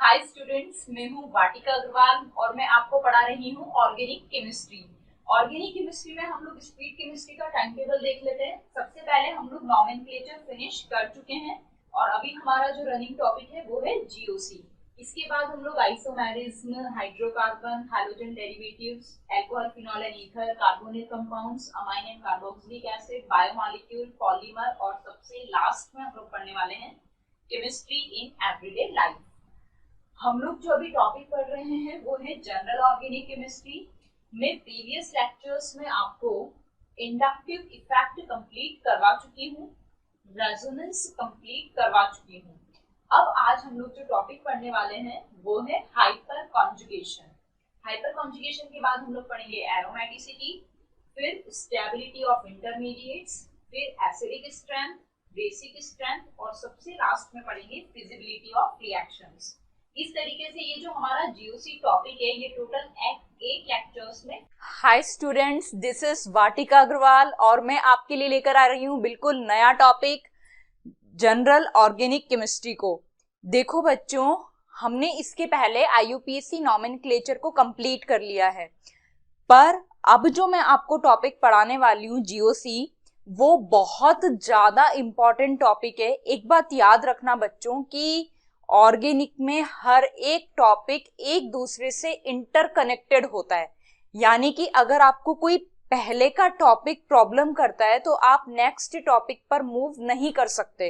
Hi students, मैं हूँ वाटिका अग्रवाल और मैं आपको पढ़ा रही हूँ ऑर्गेनिक केमिस्ट्री। ऑर्गेनिक केमिस्ट्री में हम लोग स्पीड केमिस्ट्री का टाइम टेबल देख लेते हैं। सबसे पहले हम लोग नॉमेनक्लेचर फिनिश कर चुके हैं और अभी हमारा जो रनिंग टॉपिक है वो है जीओसी। इसके बाद हम लोग isomerism, hydrocarbon, hydrogen derivatives, alcohol, phenol and ether, carbonyl compounds, amine and carboxylic acid, biomolecule, polymer और सबसे लास्ट में हम लोग पढ़ने वाले हैं केमिस्ट्री इन एवरीडे लाइफ। हम लोग जो अभी टॉपिक पढ़ रहे हैं वो है जनरल ऑर्गेनिक केमिस्ट्री। मैं प्रीवियस लेक्चर्स में आपको इंडक्टिव इफेक्ट कंप्लीट करवा चुकी हूँ, रेजोनेंस कंप्लीट करवा चुकी हूँ। अब आज हम लोग जो टॉपिक पढ़ने वाले हैं वो है हाइपर कॉन्जुगेशन। हाइपर कॉन्जुगेशन के बाद हम लोग पढ़ेंगे एरोमेटिसिटी, फिर स्टेबिलिटी ऑफ इंटरमीडिएट्स, फिर एसिडिक स्ट्रेंथ, बेसिक स्ट्रेंथ और सबसे लास्ट में पढ़ेंगे फिजिबिलिटी ऑफ रिएक्शंस। इस तरीके से ये जो हमारा जीओसी टॉपिक है ये टोटल 8 लेक्चर्स में। हाय स्टूडेंट्स, दिस इज वाटिका अग्रवाल और मैं आपके लिए लेकर आ रही हूँ बिल्कुल नया टॉपिक जनरल ऑर्गेनिक केमिस्ट्री को। देखो बच्चों, हमने इसके पहले आईयूपीएससी नॉमेनक्लेचर को कंप्लीट कर लिया है, पर अब जो मैं आपको टॉपिक पढ़ाने वाली हूँ जीओसी, वो बहुत ज्यादा इम्पोर्टेंट टॉपिक है। एक बात याद रखना बच्चों कि ऑर्गेनिक में हर एक टॉपिक एक दूसरे से इंटरकनेक्टेड होता है, यानी कि अगर आपको कोई पहले का टॉपिक प्रॉब्लम करता है तो आप नेक्स्ट टॉपिक पर मूव नहीं कर सकते।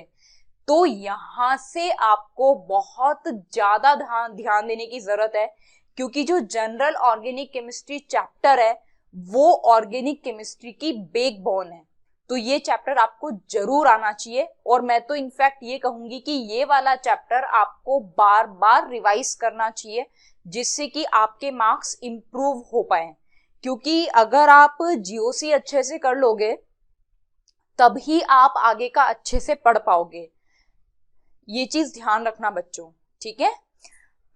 तो यहां से आपको बहुत ज्यादा ध्यान देने की जरूरत है, क्योंकि जो जनरल ऑर्गेनिक केमिस्ट्री चैप्टर है वो ऑर्गेनिक केमिस्ट्री की बैकबोन है। तो ये चैप्टर आपको जरूर आना चाहिए और मैं तो इनफैक्ट ये कहूंगी कि ये वाला चैप्टर आपको बार बार रिवाइज करना चाहिए, जिससे कि आपके मार्क्स इंप्रूव हो पाए। क्योंकि अगर आप जीओसी अच्छे से कर लोगे तभी आप आगे का अच्छे से पढ़ पाओगे। ये चीज ध्यान रखना बच्चों, ठीक है।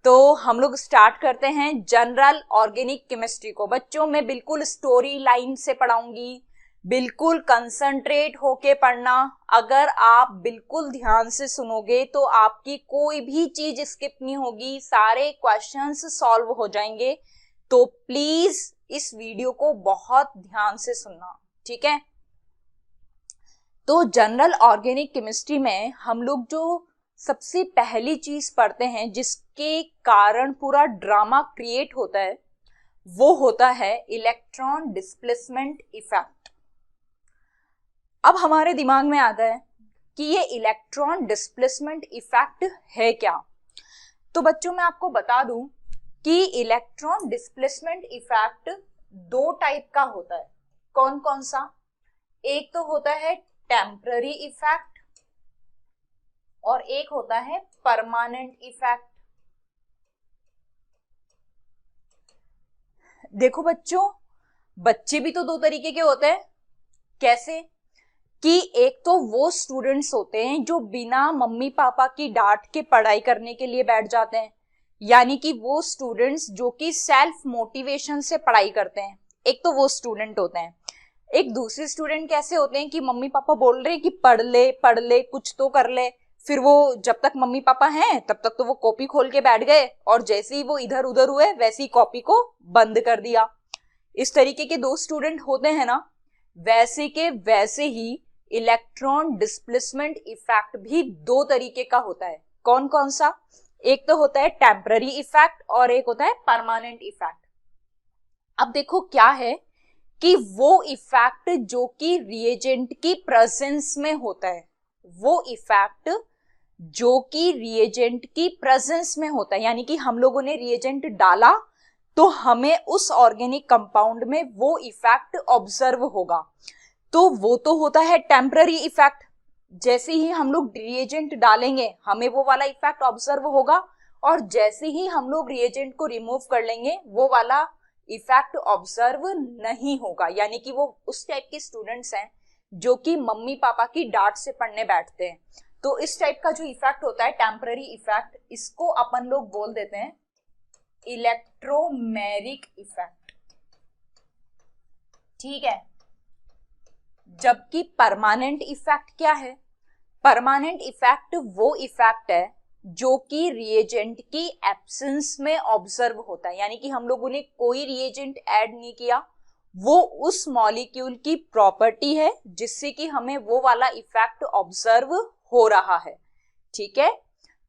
तो हम लोग स्टार्ट करते हैं जनरल ऑर्गेनिक केमिस्ट्री को। बच्चों मैं बिल्कुल स्टोरी लाइन से पढ़ाऊंगी, बिल्कुल कंसंट्रेट होके पढ़ना। अगर आप बिल्कुल ध्यान से सुनोगे तो आपकी कोई भी चीज स्किप नहीं होगी, सारे क्वेश्चंस सॉल्व हो जाएंगे। तो प्लीज इस वीडियो को बहुत ध्यान से सुनना, ठीक है। तो जनरल ऑर्गेनिक केमिस्ट्री में हम लोग जो सबसे पहली चीज पढ़ते हैं जिसके कारण पूरा ड्रामा क्रिएट होता है वो होता है इलेक्ट्रॉन डिस्प्लेसमेंट इफेक्ट। अब हमारे दिमाग में आता है कि ये इलेक्ट्रॉन डिस्प्लेसमेंट इफेक्ट है क्या। तो बच्चों मैं आपको बता दूं कि इलेक्ट्रॉन डिस्प्लेसमेंट इफेक्ट दो टाइप का होता है। कौन कौन सा? एक तो होता है टेम्पररी इफेक्ट और एक होता है परमानेंट इफेक्ट। देखो बच्चों, बच्चे भी तो दो तरीके के होते हैं। कैसे? कि एक तो वो स्टूडेंट्स होते हैं जो बिना मम्मी पापा की डांट के पढ़ाई करने के लिए बैठ जाते हैं, यानी कि वो स्टूडेंट्स जो कि सेल्फ मोटिवेशन से पढ़ाई करते हैं। एक तो वो स्टूडेंट होते हैं। एक दूसरे स्टूडेंट कैसे होते हैं कि मम्मी पापा बोल रहे हैं कि पढ़ ले कुछ तो कर ले, फिर वो जब तक मम्मी पापा हैं तब तक तो वो कॉपी खोल के बैठ गए और जैसे ही वो इधर उधर हुए वैसे ही कॉपी को बंद कर दिया। इस तरीके के दो स्टूडेंट होते हैं ना। वैसे के वैसे ही इलेक्ट्रॉन डिस्प्लेसमेंट इफेक्ट भी दो तरीके का होता है। कौन कौन सा? एक तो होता है टेम्पररी इफेक्ट और एक होता है परमानेंट इफेक्ट। अब देखो क्या है कि वो इफेक्ट जो कि रिएजेंट की प्रेजेंस में होता है, वो इफेक्ट जो कि रिएजेंट की प्रेजेंस में होता है, यानी कि हम लोगों ने रिएजेंट डाला तो हमें उस ऑर्गेनिक कंपाउंड में वो इफेक्ट ऑब्जर्व होगा। तो वो तो होता है टेम्पररी इफेक्ट। जैसे ही हम लोग रिएजेंट डालेंगे हमें वो वाला इफेक्ट ऑब्जर्व होगा और जैसे ही हम लोग रिएजेंट को रिमूव कर लेंगे वो वाला इफेक्ट ऑब्जर्व नहीं होगा। यानी कि वो उस टाइप के स्टूडेंट्स हैं जो कि मम्मी पापा की डांट से पढ़ने बैठते हैं। तो इस टाइप का जो इफेक्ट होता है टेम्पररी इफेक्ट, इसको अपन लोग बोल देते हैं इलेक्ट्रोमेरिक इफेक्ट, ठीक है। जबकि परमानेंट इफेक्ट क्या है? परमानेंट इफेक्ट वो इफेक्ट है जो कि रिएजेंट की एब्सेंस में ऑब्जर्व होता है, यानी कि हम लोगों ने कोई रिएजेंट ऐड नहीं किया, वो उस मॉलिक्यूल की प्रॉपर्टी है जिससे कि हमें वो वाला इफेक्ट ऑब्जर्व हो रहा है। ठीक है,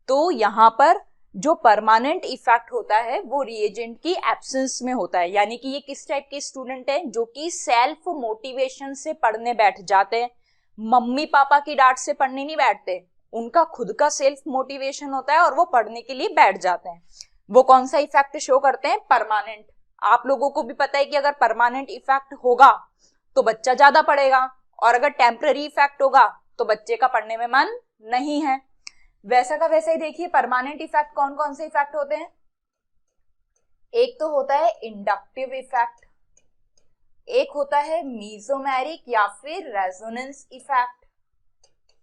तो यहां पर जो परमानेंट इफेक्ट होता है वो रिएजेंट की एब्सेंस में होता है, यानी कि ये किस टाइप के स्टूडेंट हैं, जो कि सेल्फ मोटिवेशन से पढ़ने बैठ जाते हैं, मम्मी पापा की डांट से पढ़ने नहीं बैठते, उनका खुद का सेल्फ मोटिवेशन होता है और वो पढ़ने के लिए बैठ जाते हैं। वो कौन सा इफेक्ट शो करते हैं, परमानेंट। आप लोगों को भी पता है कि अगर परमानेंट इफेक्ट होगा तो बच्चा ज्यादा पढ़ेगा, और अगर टेम्पररी इफेक्ट होगा तो बच्चे का पढ़ने में मन नहीं है। वैसा का वैसा ही देखिए, परमानेंट इफेक्ट कौन कौन से इफेक्ट होते हैं। एक तो होता है इंडक्टिव इफेक्ट, एक होता है मीजोमेरिक या फिर रेजोनेंस इफेक्ट,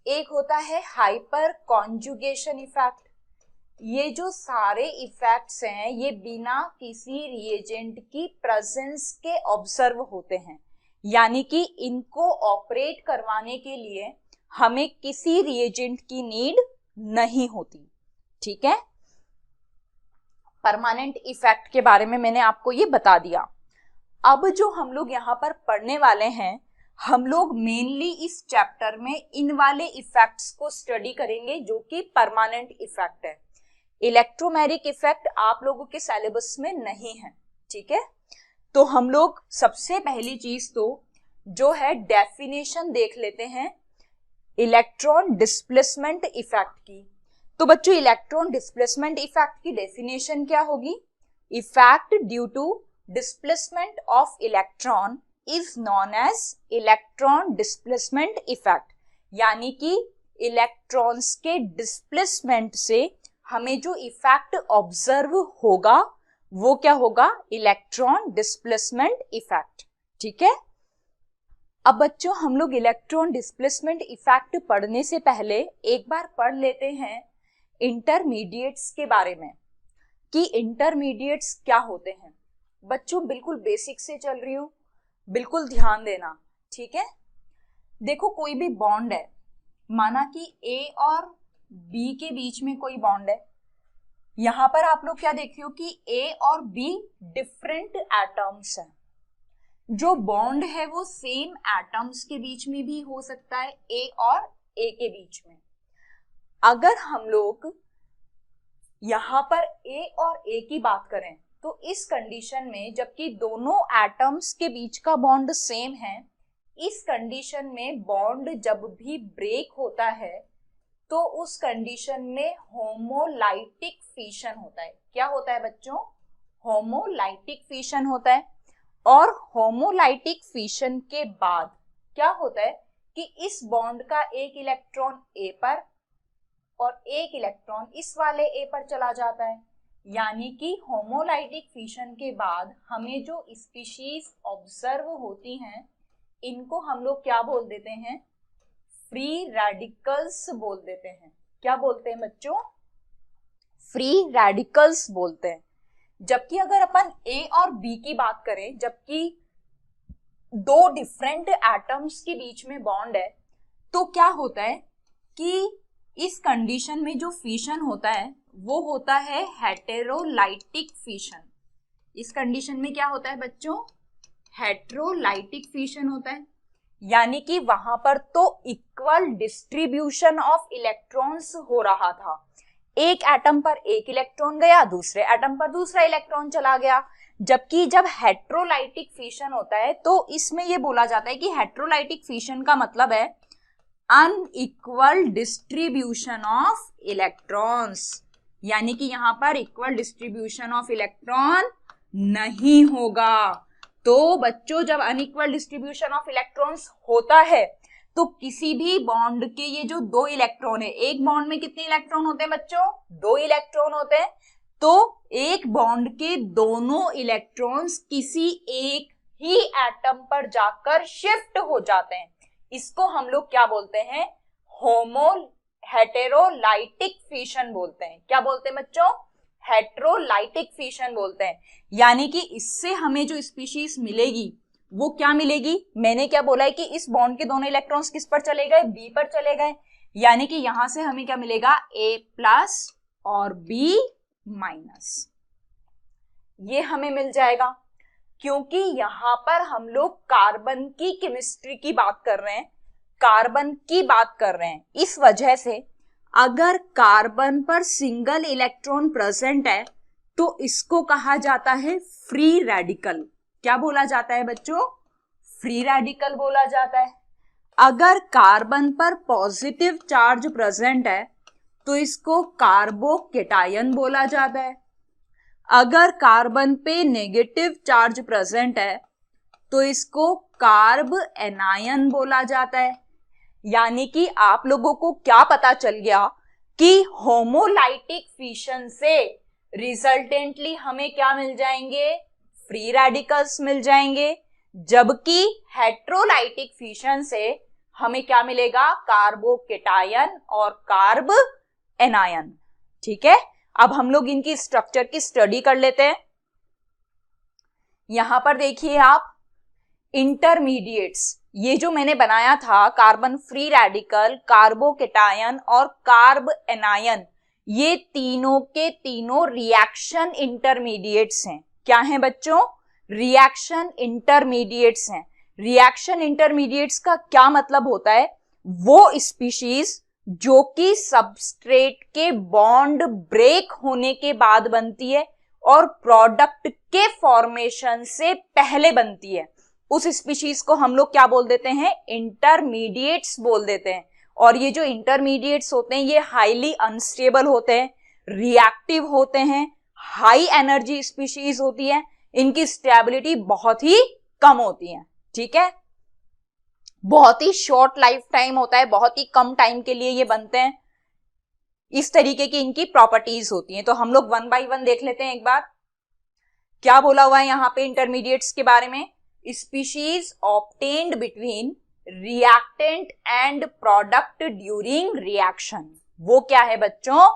एक होता है हाइपर कॉन्जुगेशन इफेक्ट। ये जो सारे इफेक्ट्स हैं ये बिना किसी रिएजेंट की प्रेजेंस के ऑब्जर्व होते हैं, यानी कि इनको ऑपरेट करवाने के लिए हमें किसी रिएजेंट की नीड नहीं होती। ठीक है, परमानेंट इफेक्ट के बारे में मैंने आपको ये बता दिया। अब जो हम लोग यहाँ पर पढ़ने वाले हैं, हम लोग मेनली इस चैप्टर में इन वाले इफेक्ट्स को स्टडी करेंगे जो कि परमानेंट इफेक्ट है। इलेक्ट्रोमैग्नेटिक इफेक्ट आप लोगों के सिलेबस में नहीं है। ठीक है, तो हम लोग सबसे पहली चीज तो जो है डेफिनेशन देख लेते हैं इलेक्ट्रॉन डिस्प्लेसमेंट इफेक्ट की। तो बच्चों, इलेक्ट्रॉन डिस्प्लेसमेंट इफेक्ट की डेफिनेशन क्या होगी, effect due to displacement of electron is known as electron displacement effect, यानी कि इलेक्ट्रॉन्स के डिस्प्लेसमेंट से हमें जो इफेक्ट ऑब्जर्व होगा वो क्या होगा, इलेक्ट्रॉन डिस्प्लेसमेंट इफेक्ट। ठीक है, अब बच्चों हम लोग इलेक्ट्रॉन डिस्प्लेसमेंट इफेक्ट पढ़ने से पहले एक बार पढ़ लेते हैं इंटरमीडिएट्स के बारे में, कि इंटरमीडिएट्स क्या होते हैं। बच्चों बिल्कुल बेसिक से चल रही हूं, बिल्कुल ध्यान देना। ठीक है, देखो कोई भी बॉन्ड है, माना कि ए और बी के बीच में कोई बॉन्ड है, यहां पर आप लोग क्या देख रहे हो कि ए और बी डिफरेंट एटम्स हैं। जो बॉन्ड है वो सेम एटम्स के बीच में भी हो सकता है, ए और ए के बीच में। अगर हम लोग यहां पर ए और ए की बात करें तो इस कंडीशन में, जबकि दोनों एटम्स के बीच का बॉन्ड सेम है, इस कंडीशन में बॉन्ड जब भी ब्रेक होता है तो उस कंडीशन में होमोलाइटिक फिशन होता है। क्या होता है बच्चों, होमोलाइटिक फिशन होता है। और होमोलाइटिक फिशन के बाद क्या होता है कि इस बॉन्ड का एक इलेक्ट्रॉन ए पर और एक इलेक्ट्रॉन इस वाले ए पर चला जाता है, यानी कि होमोलाइटिक फिशन के बाद हमें जो स्पीशीज ऑब्जर्व होती हैं इनको हम लोग क्या बोल देते हैं, फ्री रेडिकल्स बोल देते हैं। क्या बोलते हैं बच्चों, फ्री रेडिकल्स बोलते हैं। जबकि अगर अपन ए और बी की बात करें, जबकि दो डिफरेंट एटम्स के बीच में बॉन्ड है, तो क्या होता है कि इस कंडीशन में जो फिशन होता है वो होता है हेटेरोलाइटिक फिशन। इस कंडीशन में क्या होता है बच्चों, हेटेरोलाइटिक फिशन होता है, यानी कि वहां पर तो इक्वल डिस्ट्रीब्यूशन ऑफ इलेक्ट्रॉन्स हो रहा था। एक एटम पर एक इलेक्ट्रॉन गया, दूसरे एटम पर दूसरा इलेक्ट्रॉन चला गया। जबकि जब हेटेरोलाइटिक फिशन होता है तो इसमें यह बोला जाता है कि हेटेरोलाइटिक फिशन का मतलब है अनइक्वल डिस्ट्रीब्यूशन ऑफ इलेक्ट्रॉन्स, यानी कि यहां पर इक्वल डिस्ट्रीब्यूशन ऑफ इलेक्ट्रॉन नहीं होगा। तो बच्चों जब अनइक्वल डिस्ट्रीब्यूशन ऑफ इलेक्ट्रॉन्स होता है तो किसी भी बॉन्ड के ये जो दो इलेक्ट्रॉन है, एक बॉन्ड में कितने इलेक्ट्रॉन होते हैं बच्चों, दो इलेक्ट्रॉन होते हैं, तो एक बॉन्ड के दोनों इलेक्ट्रॉन्स किसी एक ही एटम पर जाकर शिफ्ट हो जाते हैं। इसको हम लोग क्या बोलते हैं, हेटेरोलाइटिक फिशन बोलते हैं। क्या बोलते हैं बच्चों, हेटेरोलाइटिक फिशन बोलते हैं। यानी कि इससे हमें जो स्पीशीज मिलेगी वो क्या मिलेगी, मैंने क्या बोला है कि इस बॉन्ड के दोनों इलेक्ट्रॉन्स किस पर चले गए, बी पर चले गए, यानी कि यहां से हमें क्या मिलेगा, ए प्लस और B माइनस। ये हमें मिल जाएगा क्योंकि यहां पर हम लोग कार्बन की केमिस्ट्री की बात कर रहे हैं, कार्बन की बात कर रहे हैं। इस वजह से अगर कार्बन पर सिंगल इलेक्ट्रॉन प्रेजेंट है तो इसको कहा जाता है फ्री रेडिकल। क्या बोला जाता है बच्चों? फ्री रेडिकल बोला जाता है। अगर कार्बन पर पॉजिटिव चार्ज प्रेजेंट है तो इसको कार्बोकेटायन बोला जाता है। अगर कार्बन पे नेगेटिव चार्ज प्रेजेंट है तो इसको कार्ब एनायन बोला जाता है। यानी कि आप लोगों को क्या पता चल गया कि होमोलाइटिक फिशन से रिजल्टेंटली हमें क्या मिल जाएंगे? फ्री रेडिकल्स मिल जाएंगे, जबकि हेट्रोलाइटिक फिशन से हमें क्या मिलेगा? कार्बोकेटायन और कार्ब एनायन। ठीक है, अब हम लोग इनकी स्ट्रक्चर की स्टडी कर लेते हैं। यहां पर देखिए आप, इंटरमीडिएट्स, ये जो मैंने बनाया था कार्बन फ्री रेडिकल, कार्बोकेटायन और कार्ब एनायन, ये तीनों के तीनों रिएक्शन इंटरमीडिएट्स हैं। क्या हैं बच्चों? रिएक्शन इंटरमीडिएट्स हैं। रिएक्शन इंटरमीडिएट्स का क्या मतलब होता है? वो स्पीशीज जो कि सबस्ट्रेट के बॉन्ड ब्रेक होने के बाद बनती है और प्रोडक्ट के फॉर्मेशन से पहले बनती है, उस स्पीशीज को हम लोग क्या बोल देते हैं? इंटरमीडिएट्स बोल देते हैं। और ये जो इंटरमीडिएट्स होते हैं ये हाईली अनस्टेबल होते हैं, रिएक्टिव होते हैं, हाई एनर्जी स्पीशीज होती है, इनकी स्टेबिलिटी बहुत ही कम होती है। ठीक है, बहुत ही शॉर्ट लाइफ टाइम होता है, बहुत ही कम टाइम के लिए ये बनते हैं। इस तरीके की इनकी प्रॉपर्टीज होती हैं। तो हम लोग वन बाय वन देख लेते हैं एक बार। क्या बोला हुआ है यहाँ पे इंटरमीडिएट्स के बारे में? Species obtained between reactant and product during reaction. वो क्या है बच्चों?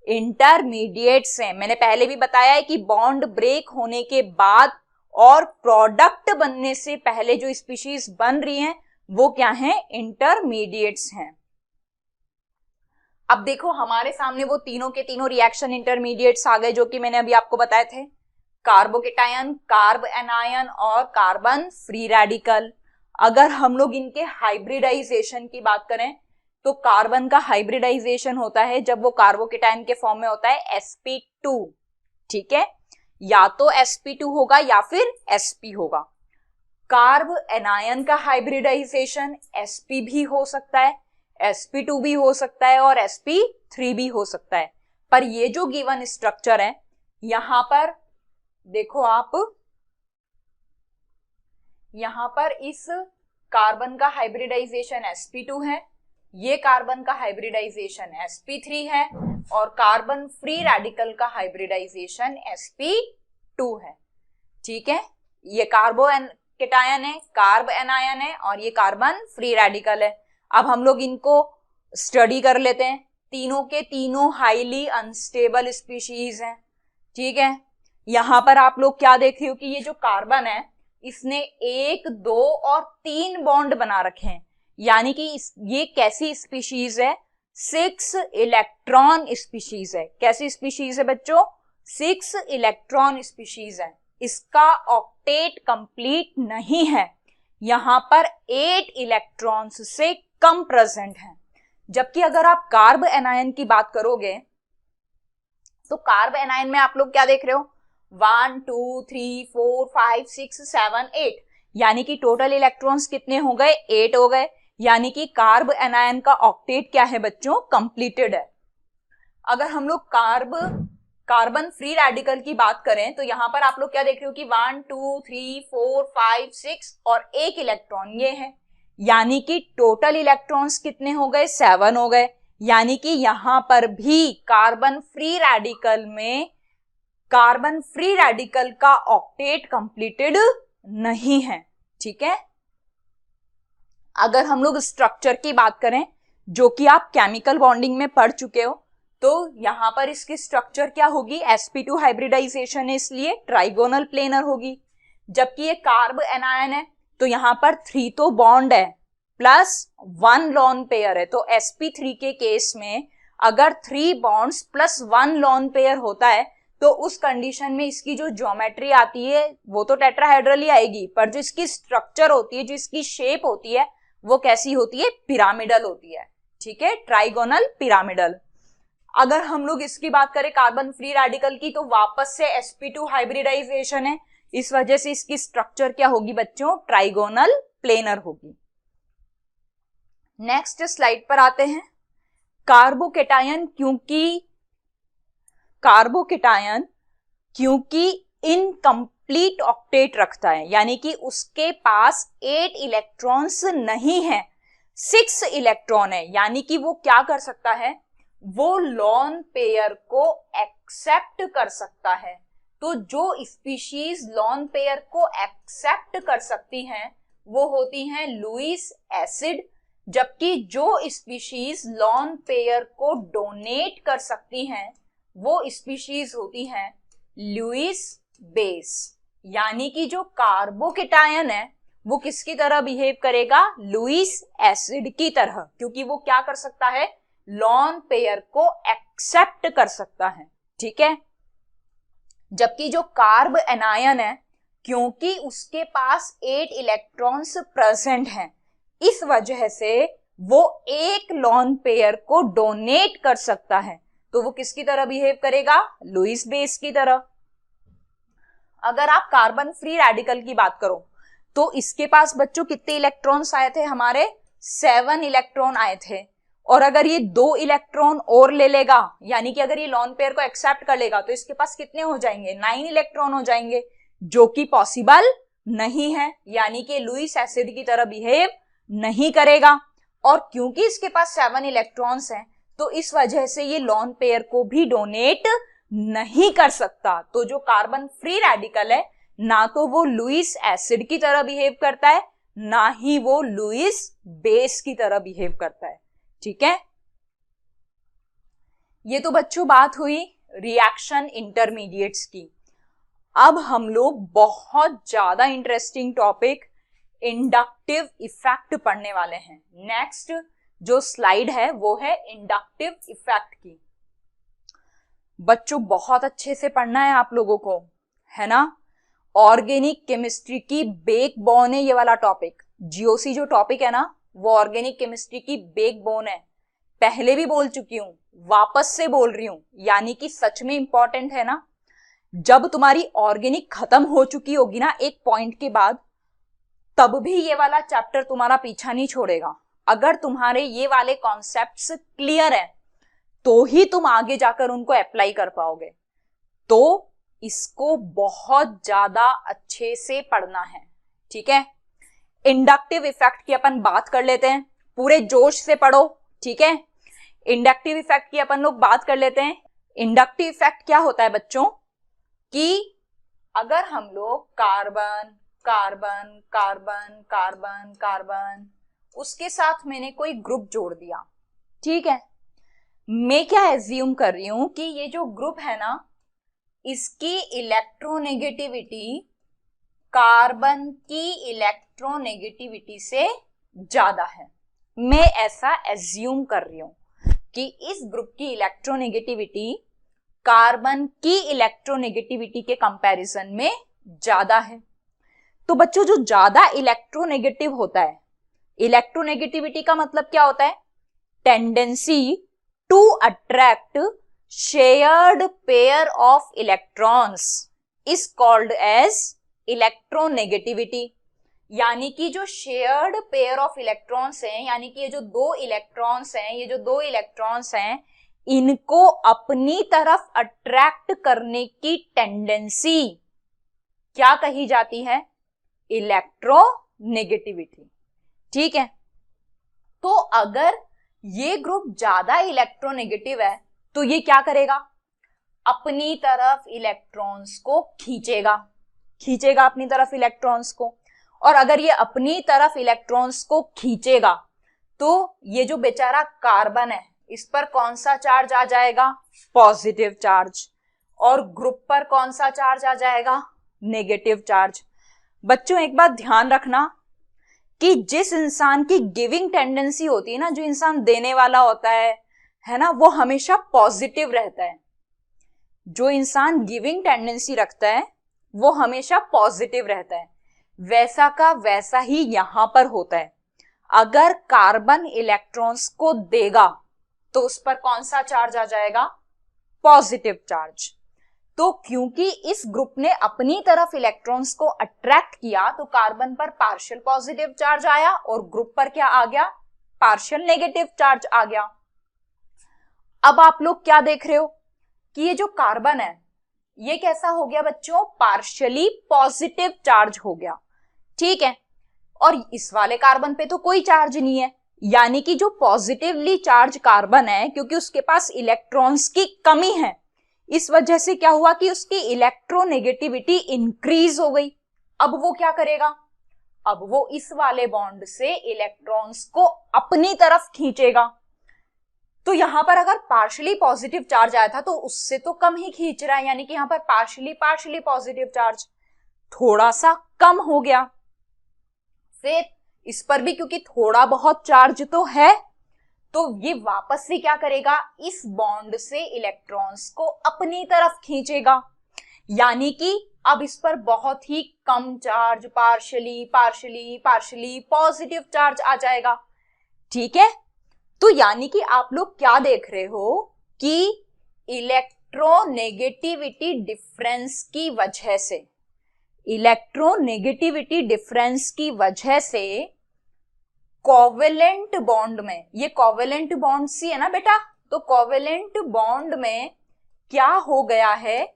इंटरमीडिएट्स हैं। मैंने पहले भी बताया है कि बॉन्ड ब्रेक होने के बाद और प्रोडक्ट बनने से पहले जो स्पीशीज बन रही हैं वो क्या है? इंटरमीडिएट्स हैं। अब देखो हमारे सामने वो तीनों के तीनों रिएक्शन इंटरमीडिएट्स आ गए जो कि मैंने अभी आपको बताए थे, कार्बोकेटायन, कार्ब एनायन और कार्बन फ्री रेडिकल। अगर हम लोग इनके हाइब्रिडाइजेशन की बात करें तो कार्बन का हाइब्रिडाइजेशन होता है जब वो कार्बोकेटायन के फॉर्म में होता है sp2। ठीक है, या तो sp2 होगा या फिर sp होगा। कार्ब एनायन का हाइब्रिडाइजेशन sp भी हो सकता है, sp2 भी हो सकता है और sp3 भी हो सकता है। पर ये जो गिवन स्ट्रक्चर है यहां पर देखो आप, यहां पर इस कार्बन का हाइब्रिडाइजेशन sp2 है, ये कार्बन का हाइब्रिडाइजेशन sp3 है और कार्बन फ्री रेडिकल का हाइब्रिडाइजेशन sp2 है। ठीक है, ये कार्बोकेटायन है, कार्ब एनायन है और ये कार्बन फ्री रेडिकल है। अब हम लोग इनको स्टडी कर लेते हैं। तीनों के तीनों हाईली अनस्टेबल स्पीशीज हैं। ठीक है, यहां पर आप लोग क्या देख रहे हो कि ये जो कार्बन है इसने 1, 2 और 3 बॉन्ड बना रखे हैं। यानी कि ये कैसी स्पीशीज है? 6 इलेक्ट्रॉन स्पीशीज है। कैसी स्पीशीज है बच्चों? 6 इलेक्ट्रॉन स्पीशीज है। इसका ऑक्टेट कंप्लीट नहीं है, यहां पर 8 इलेक्ट्रॉन्स से कम प्रेजेंट है। जबकि अगर आप कार्ब एनायन की बात करोगे तो कार्ब एनायन में आप लोग क्या देख रहे हो? 1, 2, 3, 4, 5, 6, 7, 8, यानी कि टोटल इलेक्ट्रॉन्स कितने हो गए? 8 हो गए। यानी कि कार्ब एनायन का ऑक्टेट क्या है बच्चों? कंप्लीटेड है। अगर हम लोग कार्बन फ्री रेडिकल की बात करें तो यहां पर आप लोग क्या देख रहे हो कि 1, 2, 3, 4, 5, 6 और 1 इलेक्ट्रॉन ये है। यानी कि टोटल इलेक्ट्रॉन्स कितने हो गए? 7 हो गए। यानी कि यहां पर भी कार्बन फ्री रेडिकल में कार्बन फ्री रेडिकल का ऑक्टेट कंप्लीटेड नहीं है। ठीक है, अगर हम लोग स्ट्रक्चर की बात करें जो कि आप केमिकल बॉन्डिंग में पढ़ चुके हो तो यहां पर इसकी स्ट्रक्चर क्या होगी? sp2 हाइब्रिडाइजेशन है इसलिए ट्राइगोनल प्लेनर होगी। जबकि ये कार्ब एनायन है तो यहां पर 3 तो बॉन्ड है प्लस 1 लॉन पेयर है। तो sp3 के केस में अगर 3 बॉन्ड्स प्लस 1 लोन पेयर होता है तो उस कंडीशन में इसकी जो ज्योमेट्री आती है वो तो टेट्राहेड्रल ही आएगी, पर जो इसकी स्ट्रक्चर होती है, जो इसकी शेप होती है, वो कैसी होती है? पिरामिडल होती है। ठीक है, ट्राइगोनल पिरामिडल। अगर हम लोग इसकी बात करें कार्बन फ्री रेडिकल की, तो वापस से sp2 हाइब्रिडाइजेशन है, इस वजह से इसकी स्ट्रक्चर क्या होगी बच्चों? ट्राइगोनल प्लेनर होगी। नेक्स्ट स्लाइड पर आते हैं। कार्बोकेटायन क्योंकि इनकम्प्लीट ऑक्टेट रखता है, यानी कि उसके पास 8 इलेक्ट्रॉन्स नहीं है, 6 इलेक्ट्रॉन है, यानी कि वो क्या कर सकता है? वो लॉन पेयर को एक्सेप्ट कर सकता है। तो जो स्पीशीज लॉन पेयर को एक्सेप्ट कर सकती हैं वो होती हैं लुईस एसिड, जबकि जो स्पीशीज लॉन पेयर को डोनेट कर सकती हैं वो स्पीशीज होती हैं लुईस बेस। यानी कि जो कार्बोकेटायन है वो किसकी तरह बिहेव करेगा? लुईस एसिड की तरह, क्योंकि वो क्या कर सकता है? लॉन पेयर को एक्सेप्ट कर सकता है। ठीक है, जबकि जो कार्ब एनायन है, क्योंकि उसके पास 8 इलेक्ट्रॉन्स प्रेजेंट हैं, इस वजह से वो एक लॉन पेयर को डोनेट कर सकता है, तो वो किसकी तरह बिहेव करेगा? लुईस बेस की तरह। अगर आप कार्बन फ्री रेडिकल की बात करो तो इसके पास बच्चों कितने इलेक्ट्रॉन्स आए थे? हमारे 7 इलेक्ट्रॉन आए थे। और अगर ये 2 इलेक्ट्रॉन और ले लेगा, यानी कि अगर ये लॉन पेयर को एक्सेप्ट कर लेगा, तो इसके पास कितने हो जाएंगे? 9 इलेक्ट्रॉन हो जाएंगे, जो कि पॉसिबल नहीं है, यानी कि लुईस एसिड की तरह बिहेव नहीं करेगा। और क्योंकि इसके पास 7 इलेक्ट्रॉन्स हैं, तो इस वजह से ये लॉन पेयर को भी डोनेट नहीं कर सकता। तो जो कार्बन फ्री रेडिकल है, ना तो वो लुईस एसिड की तरह बिहेव करता है, ना ही वो लुईस बेस की तरह बिहेव करता है। ठीक है, ये तो बच्चों बात हुई रिएक्शन इंटरमीडिएट्स की। अब हम लोग बहुत ज्यादा इंटरेस्टिंग टॉपिक इंडक्टिव इफेक्ट पढ़ने वाले हैं। नेक्स्ट जो स्लाइड है वो है इंडक्टिव इफेक्ट की। बच्चों बहुत अच्छे से पढ़ना है आप लोगों को, है ना। ऑर्गेनिक केमिस्ट्री की बैकबोन है ये वाला टॉपिक। जीओसी जो टॉपिक है ना, वो ऑर्गेनिक केमिस्ट्री की बैकबोन है। पहले भी बोल चुकी हूं, वापस से बोल रही हूं, यानी कि सच में इंपॉर्टेंट है ना। जब तुम्हारी ऑर्गेनिक खत्म हो चुकी होगी ना एक पॉइंट के बाद, तब भी ये वाला चैप्टर तुम्हारा पीछा नहीं छोड़ेगा। अगर तुम्हारे ये वाले कॉन्सेप्ट्स क्लियर है तो ही तुम आगे जाकर उनको अप्लाई कर पाओगे। तो इसको बहुत ज्यादा अच्छे से पढ़ना है। ठीक है, इंडक्टिव इफेक्ट की अपन बात कर लेते हैं, पूरे जोश से पढ़ो। ठीक है, इंडक्टिव इफेक्ट की अपन लोग बात कर लेते हैं। इंडक्टिव इफेक्ट क्या होता है बच्चों? कि अगर हम लोग carbon carbon carbon carbon carbon, उसके साथ मैंने कोई ग्रुप जोड़ दिया, ठीक है, मैं क्या एज्यूम कर रही हूं कि ये जो ग्रुप है ना, इसकी इलेक्ट्रोनेगेटिविटी कार्बन की इलेक्ट्रोनेगेटिविटी से ज्यादा है। मैं ऐसा एज्यूम कर रही हूं कि इस ग्रुप की इलेक्ट्रोनेगेटिविटी कार्बन की इलेक्ट्रोनेगेटिविटी के कंपैरिजन में ज्यादा है। तो बच्चों जो ज्यादा इलेक्ट्रोनेगेटिव होता है, इलेक्ट्रोनेगेटिविटी का मतलब क्या होता है? Tendency to attract shared pair of electrons is called as electronegativity. यानी कि जो शेयर्ड पेयर ऑफ इलेक्ट्रॉन्स हैं, यानी कि ये जो दो इलेक्ट्रॉन्स हैं, इनको अपनी तरफ अट्रैक्ट करने की टेंडेंसी क्या कही जाती है? इलेक्ट्रोनेगेटिविटी। ठीक है, तो अगर ये ग्रुप ज्यादा इलेक्ट्रोनेगेटिव है तो ये क्या करेगा? अपनी तरफ इलेक्ट्रॉन्स को खींचेगा अपनी तरफ इलेक्ट्रॉन्स को। और अगर ये अपनी तरफ इलेक्ट्रॉन्स को खींचेगा तो ये जो बेचारा कार्बन है, इस पर कौन सा चार्ज आ जाएगा? Positive charge. और ग्रुप पर कौन सा चार्ज आ जाएगा? Negative charge. बच्चों एक बात ध्यान रखना कि जिस इंसान की गिविंग टेंडेंसी होती है ना, जो इंसान देने वाला होता है है ना, वो हमेशा पॉजिटिव रहता है। जो इंसान गिविंग टेंडेंसी रखता है वो हमेशा पॉजिटिव रहता है। वैसा का वैसा ही यहां पर होता है। अगर कार्बन इलेक्ट्रॉन्स को देगा तो उस पर कौन सा चार्ज आ जाएगा? Positive charge. तो क्योंकि इस ग्रुप ने अपनी तरफ इलेक्ट्रॉन्स को अट्रैक्ट किया तो कार्बन पर पार्शियल पॉजिटिव चार्ज आया और ग्रुप पर क्या आ गया? पार्शियल नेगेटिव चार्ज आ गया। अब आप लोग क्या देख रहे हो कि ये जो कार्बन है ये कैसा हो गया बच्चों? पार्शियली पॉजिटिव चार्ज हो गया, ठीक है। और इस वाले कार्बन पे तो कोई चार्ज नहीं है, यानी कि जो पॉजिटिवली चार्ज कार्बन है, क्योंकि उसके पास इलेक्ट्रॉन्स की कमी है, इस वजह से क्या हुआ कि उसकी इलेक्ट्रोनेगेटिविटी इंक्रीज हो गई। अब वो क्या करेगा? अब वो इस वाले बॉन्ड से इलेक्ट्रॉन्स को अपनी तरफ खींचेगा। तो यहां पर अगर पार्शियली पॉजिटिव चार्ज आया था तो उससे तो कम ही खींच रहा है, यानी कि यहां पर पार्शियली पॉजिटिव चार्ज थोड़ा सा कम हो गया। फिर इस पर भी क्योंकि थोड़ा बहुत चार्ज तो है, तो ये वापस से क्या करेगा? इस बॉन्ड से इलेक्ट्रॉन्स को अपनी तरफ खींचेगा, यानी कि अब इस पर बहुत ही कम चार्ज, पार्शियली पॉजिटिव चार्ज आ जाएगा, ठीक है। तो यानी कि आप लोग क्या देख रहे हो कि इलेक्ट्रोनेगेटिविटी डिफरेंस की वजह से कोवेलेंट बॉन्ड में, ये कोवेलेंट बॉन्ड सी है ना बेटा, तो कोवेलेंट बॉन्ड में क्या हो गया है?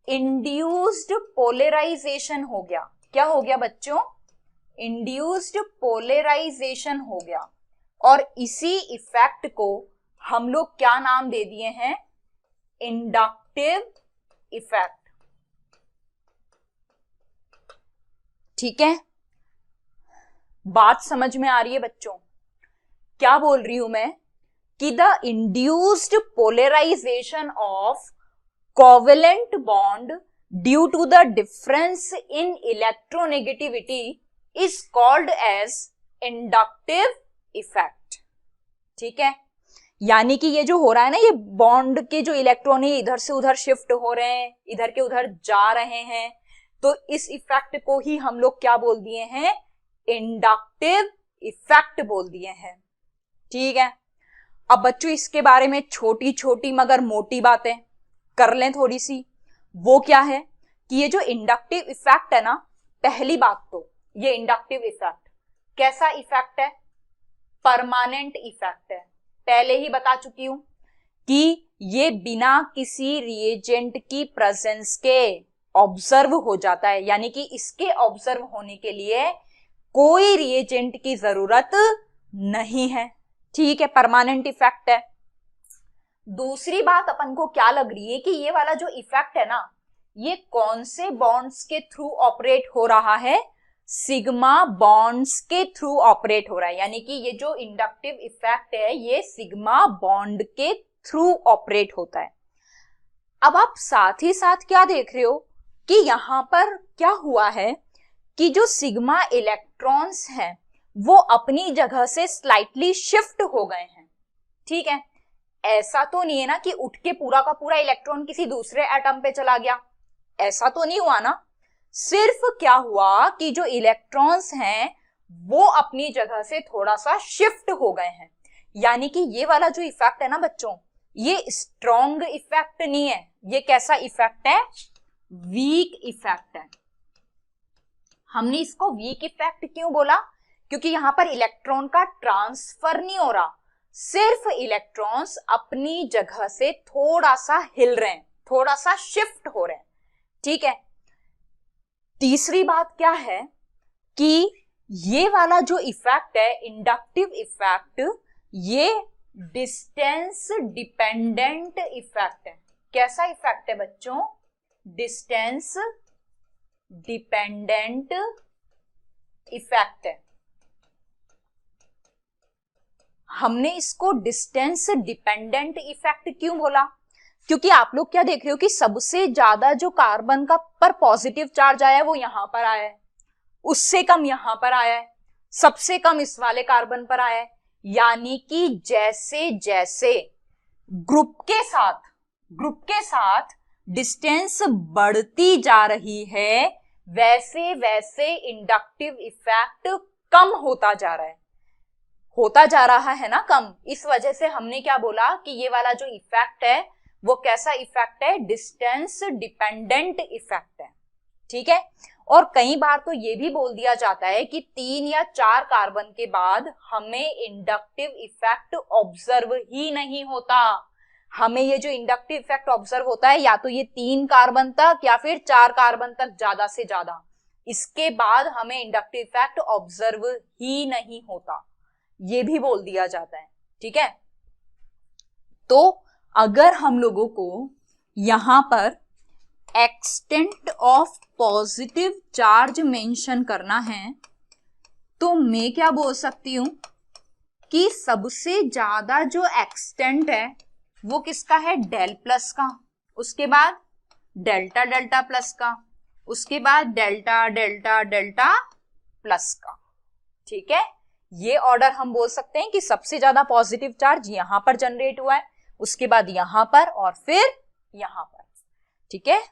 इंड्यूस्ड पोलराइजेशन हो गया। क्या हो गया बच्चों? इंड्यूस्ड पोलराइजेशन हो गया। और इसी इफेक्ट को हम लोग क्या नाम दे दिए हैं? इंडक्टिव इफेक्ट, ठीक है। बात समझ में आ रही है बच्चों? क्या बोल रही हूं मैं कि the induced polarisation of covalent bond due to the difference in electronegativity is called as inductive effect, ठीक है। यानी कि ये जो हो रहा है ना, ये बॉन्ड के जो इलेक्ट्रॉन है इधर से उधर शिफ्ट हो रहे हैं, इधर के उधर जा रहे हैं, तो इस इफेक्ट को ही हम लोग क्या बोल दिए हैं? इंडक्टिव इफेक्ट बोल दिए हैं, ठीक है। अब बच्चों इसके बारे में छोटी छोटी मगर मोटी बातें कर लें थोड़ी सी। वो क्या है कि ये जो इंडक्टिव इफेक्ट है ना, पहली बात तो ये इंडक्टिव इफेक्ट कैसा इफेक्ट है? परमानेंट इफेक्ट है। पहले ही बता चुकी हूं कि ये बिना किसी रिएजेंट की प्रेजेंस के ऑब्जर्व हो जाता है, यानी कि इसके ऑब्जर्व होने के लिए कोई रिएजेंट की जरूरत नहीं है, ठीक है। परमानेंट इफेक्ट है। दूसरी बात अपन को क्या लग रही है कि ये वाला जो इफेक्ट है ना, ये कौन से बॉन्ड्स के थ्रू ऑपरेट हो रहा है? सिग्मा बॉन्ड्स के थ्रू ऑपरेट हो रहा है, यानी कि ये जो इंडक्टिव इफेक्ट है ये सिग्मा बॉन्ड के थ्रू ऑपरेट होता है। अब आप साथ ही साथ क्या देख रहे हो कि यहां पर क्या हुआ है कि जो सिग्मा इलेक्ट्रॉन्स हैं वो अपनी जगह से स्लाइटली शिफ्ट हो गए हैं, ठीक है। ऐसा तो नहीं है ना कि उठ के पूरा का पूरा इलेक्ट्रॉन किसी दूसरे एटम पे चला गया, ऐसा तो नहीं हुआ ना। सिर्फ क्या हुआ कि जो इलेक्ट्रॉन्स हैं वो अपनी जगह से थोड़ा सा शिफ्ट हो गए हैं, यानी कि ये वाला जो इफेक्ट है ना बच्चों, ये स्ट्रॉन्ग इफेक्ट नहीं है। ये कैसा इफेक्ट है? वीक इफेक्ट है। हमने इसको वीक इफेक्ट क्यों बोला? क्योंकि यहां पर इलेक्ट्रॉन का ट्रांसफर नहीं हो रहा, सिर्फ इलेक्ट्रॉन्स अपनी जगह से थोड़ा सा हिल रहे हैं, थोड़ा सा शिफ्ट हो रहे हैं, ठीक है। तीसरी बात क्या है कि ये वाला जो इफेक्ट है इंडक्टिव इफेक्ट, ये डिस्टेंस डिपेंडेंट इफेक्ट है। कैसा इफेक्ट है बच्चों? डिस्टेंस डिपेंडेंट इफेक्ट है। हमने इसको डिस्टेंस डिपेंडेंट इफेक्ट क्यों बोला? क्योंकि आप लोग क्या देख रहे हो कि सबसे ज्यादा जो कार्बन का पर पॉजिटिव चार्ज आया है वो यहां पर आया है, उससे कम यहां पर आया है, सबसे कम इस वाले कार्बन पर आया है। यानी कि जैसे जैसे ग्रुप के साथ डिस्टेंस बढ़ती जा रही है, वैसे वैसे इंडक्टिव इफेक्ट कम होता जा रहा है ना, कम। इस वजह से हमने क्या बोला कि ये वाला जो इफेक्ट है वो कैसा इफेक्ट है, डिस्टेंस डिपेंडेंट इफेक्ट है, ठीक है। और कई बार तो ये भी बोल दिया जाता है कि 3 या 4 कार्बन के बाद हमें इंडक्टिव इफेक्ट ऑब्जर्व ही नहीं होता। हमें ये जो इंडक्टिव इफेक्ट ऑब्जर्व होता है या तो ये 3 कार्बन तक या फिर 4 कार्बन तक ज्यादा से ज्यादा, इसके बाद हमें इंडक्टिव इफेक्ट ऑब्जर्व ही नहीं होता, ये भी बोल दिया जाता है, ठीक है। तो अगर हम लोगों को यहां पर extent of positive charge mention करना है तो मैं क्या बोल सकती हूं कि सबसे ज्यादा जो एक्सटेंट है वो किसका है, डेल प्लस का, उसके बाद डेल्टा डेल्टा प्लस का, उसके बाद डेल्टा डेल्टा डेल्टा प्लस का, ठीक है। ये ऑर्डर हम बोल सकते हैं कि सबसे ज्यादा पॉजिटिव चार्ज यहां पर जनरेट हुआ है, उसके बाद यहां पर और फिर यहां पर, ठीक है।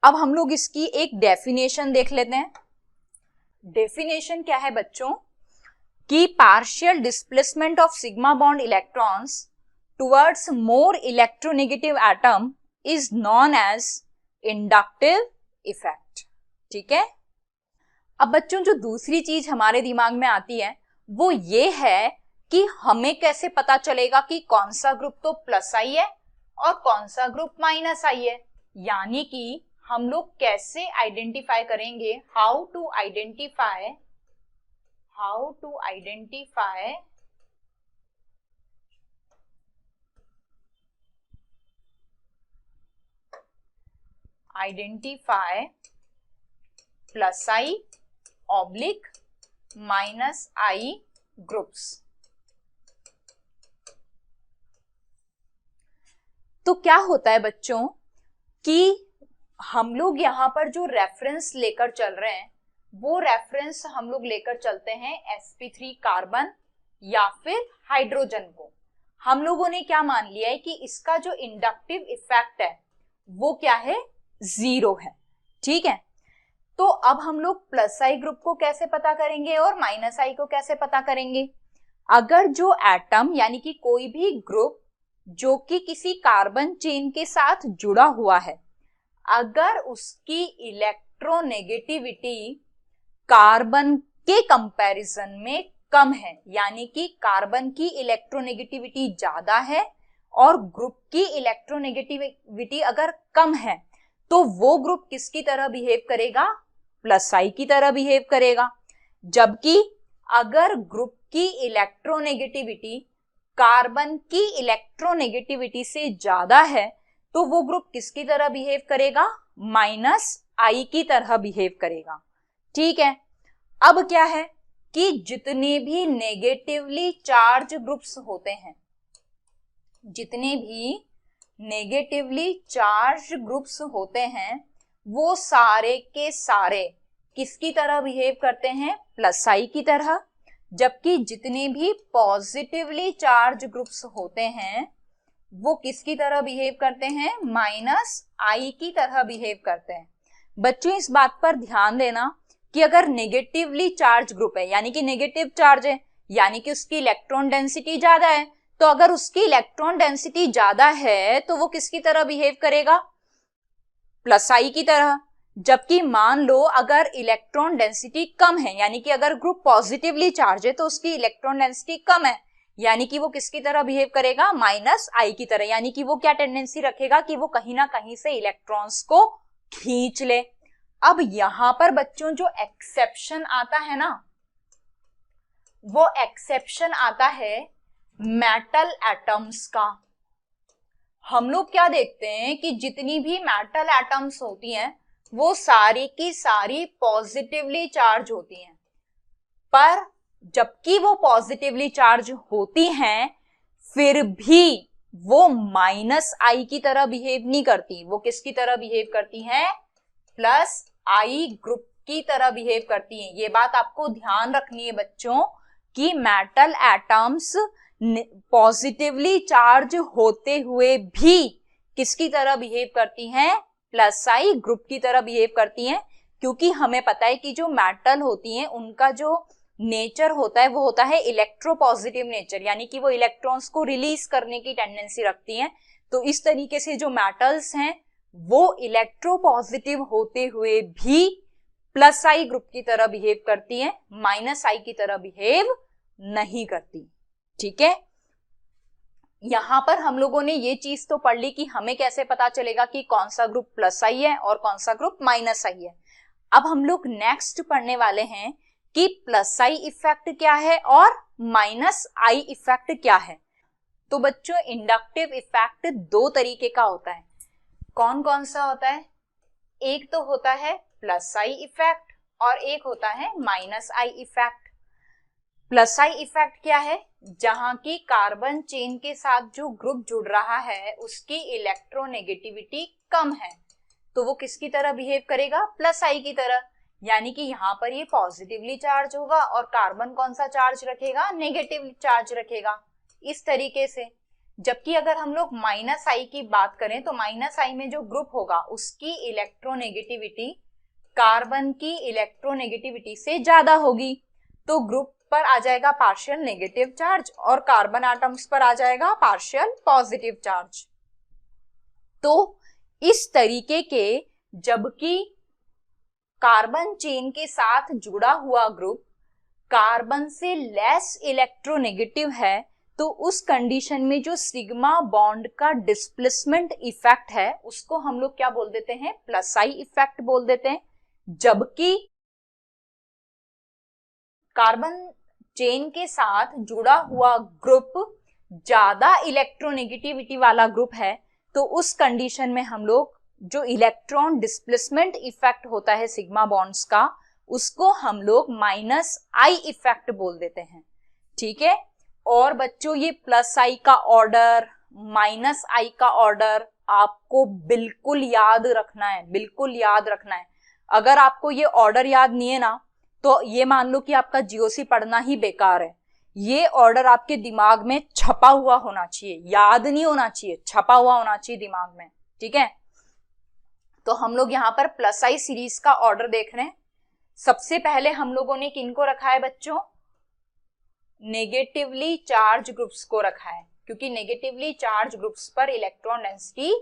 अब हम लोग इसकी एक डेफिनेशन देख लेते हैं। डेफिनेशन क्या है बच्चों कि partial displacement of sigma bond electrons towards more electronegative atom is known as inductive effect, ठीक है। अब बच्चों जो दूसरी चीज हमारे दिमाग में आती है वो ये है कि हमें कैसे पता चलेगा कि कौन सा ग्रुप तो प्लस आई है और कौन सा ग्रुप माइनस आई है, यानी कि हम लोग कैसे आइडेंटिफाई करेंगे, how to identify plus I oblique minus I groups. तो क्या होता है बच्चों कि हम लोग यहां पर जो रेफरेंस लेकर चल रहे हैं वो रेफरेंस हम लोग लेकर चलते हैं sp3 कार्बन या फिर हाइड्रोजन को। हम लोगों ने क्या मान लिया है कि इसका जो इंडक्टिव इफेक्ट है वो क्या है, 0 है, ठीक है। तो अब हम लोग प्लस आई ग्रुप को कैसे पता करेंगे और माइनस आई को कैसे पता करेंगे। अगर जो एटम यानी कि कोई भी ग्रुप जो कि किसी कार्बन चेन के साथ जुड़ा हुआ है, अगर उसकी इलेक्ट्रोनेगेटिविटी कार्बन के कंपैरिजन में कम है, यानी कि कार्बन की इलेक्ट्रोनेगेटिविटी ज्यादा है और ग्रुप की इलेक्ट्रोनेगेटिविटी अगर कम है, तो वो ग्रुप किसकी तरह बिहेव करेगा, प्लस आई की तरह बिहेव करेगा। जबकि अगर ग्रुप की इलेक्ट्रोनेगेटिविटी कार्बन की इलेक्ट्रोनेगेटिविटी से ज्यादा है तो वो ग्रुप किसकी तरह बिहेव करेगा, माइनस आई की तरह बिहेव करेगा, ठीक है। अब क्या है कि जितने भी नेगेटिवली चार्ज ग्रुप्स होते हैं, वो सारे के सारे किसकी तरह बिहेव करते हैं, प्लस आई की तरह। जबकि जितने भी पॉजिटिवली चार्ज ग्रुप्स होते हैं वो किसकी तरह बिहेव करते हैं, माइनस आई की तरह बिहेव करते हैं। बच्चों इस बात पर ध्यान देना कि अगर नेगेटिवली चार्ज ग्रुप है यानी कि नेगेटिव चार्ज है यानी कि उसकी इलेक्ट्रॉन डेंसिटी ज्यादा है, तो अगर उसकी इलेक्ट्रॉन डेंसिटी ज्यादा है तो वो किसकी तरह बिहेव करेगा, प्लस आई की तरह। जबकि मान लो अगर इलेक्ट्रॉन डेंसिटी कम है यानी कि अगर ग्रुप पॉजिटिवली चार्ज है तो उसकी इलेक्ट्रॉन डेंसिटी कम है, यानी कि वो किसकी तरह बिहेव करेगा, माइनस आई की तरह। यानी कि वो क्या टेंडेंसी रखेगा कि वो कहीं ना कहीं से इलेक्ट्रॉन्स को खींच ले। अब यहां पर बच्चों जो एक्सेप्शन आता है ना, वो एक्सेप्शन आता है मेटल एटम्स का। हम लोग क्या देखते हैं कि जितनी भी मेटल एटम्स होती हैं वो सारी की सारी पॉजिटिवली चार्ज होती हैं, पर जबकि वो पॉजिटिवली चार्ज होती हैं फिर भी वो माइनस आई की तरह बिहेव नहीं करती, वो किसकी तरह बिहेव करती हैं, प्लस आई ग्रुप की तरह बिहेव करती हैं। ये बात आपको ध्यान रखनी है बच्चों कि मेटल एटम्स पॉजिटिवली चार्ज होते हुए भी किसकी तरह बिहेव करती हैं, प्लस आई ग्रुप की तरह बिहेव करती हैं, क्योंकि हमें पता है कि जो मेटल होती हैं उनका जो नेचर होता है वो होता है इलेक्ट्रोपॉजिटिव नेचर, यानी कि वो इलेक्ट्रॉन्स को रिलीज करने की टेंडेंसी रखती हैं। तो इस तरीके से जो मेटल्स हैं वो इलेक्ट्रोपॉजिटिव होते हुए भी प्लस आई ग्रुप की तरह बिहेव करती हैं, माइनस आई की तरह बिहेव नहीं करती। ठीक है, यहां पर हम लोगों ने ये चीज तो पढ़ ली कि हमें कैसे पता चलेगा कि कौन सा ग्रुप प्लस आई है और कौन सा ग्रुप माइनस आई है। अब हम लोग नेक्स्ट पढ़ने वाले हैं कि प्लस आई इफेक्ट क्या है और माइनस आई इफेक्ट क्या है। तो बच्चों, इंडक्टिव इफेक्ट दो तरीके का होता है। कौन कौन सा होता है? एक तो होता है प्लस आई इफेक्ट और एक होता है minus I effect. Plus I effect क्या है? जहां की कार्बन चेन के साथ जो ग्रुप जुड़ रहा है उसकी इलेक्ट्रोनेगेटिविटी कम है, तो वो किसकी तरह बिहेव करेगा? प्लस आई की तरह। यानी कि यहाँ पर ये पॉजिटिवली चार्ज होगा और कार्बन कौन सा चार्ज रखेगा? नेगेटिव चार्ज रखेगा, इस तरीके से। जबकि अगर हम लोग माइनस आई की बात करें तो माइनस आई में जो ग्रुप होगा उसकी इलेक्ट्रोनेगेटिविटी कार्बन की इलेक्ट्रोनेगेटिविटी से ज्यादा होगी, तो ग्रुप पर आ जाएगा पार्शियल नेगेटिव चार्ज और कार्बन एटम्स पर आ जाएगा पार्शियल पॉजिटिव चार्ज। तो इस तरीके के जबकि कार्बन चेन के साथ जुड़ा हुआ ग्रुप कार्बन से लेस इलेक्ट्रोनेगेटिव है, तो उस कंडीशन में जो सिग्मा बॉन्ड का डिस्प्लेसमेंट इफेक्ट है उसको हम लोग क्या बोल देते हैं? प्लस आई इफेक्ट बोल देते हैं। जबकि कार्बन चेन के साथ जुड़ा हुआ ग्रुप ज्यादा इलेक्ट्रोनेगेटिविटी वाला ग्रुप है, तो उस कंडीशन में हम लोग जो इलेक्ट्रॉन डिस्प्लेसमेंट इफेक्ट होता है सिग्मा बॉन्ड्स का, उसको हम लोग माइनस आई इफेक्ट बोल देते हैं। ठीक है, और बच्चों ये प्लस आई का ऑर्डर, माइनस आई का ऑर्डर आपको बिल्कुल याद रखना है, बिल्कुल याद रखना है। अगर आपको ये ऑर्डर याद नहीं है ना, तो ये मान लो कि आपका जीओसी पढ़ना ही बेकार है। ये ऑर्डर आपके दिमाग में छपा हुआ होना चाहिए, याद नहीं होना चाहिए, छपा हुआ होना चाहिए दिमाग में। ठीक है, तो हम लोग यहाँ पर प्लस आई सीरीज का ऑर्डर देख रहे हैं। सबसे पहले हम लोगों ने किनको रखा है बच्चों? नेगेटिवली चार्ज ग्रुप्स को रखा है, क्योंकि नेगेटिवली चार्ज ग्रुप्स पर इलेक्ट्रॉन डेंसिटी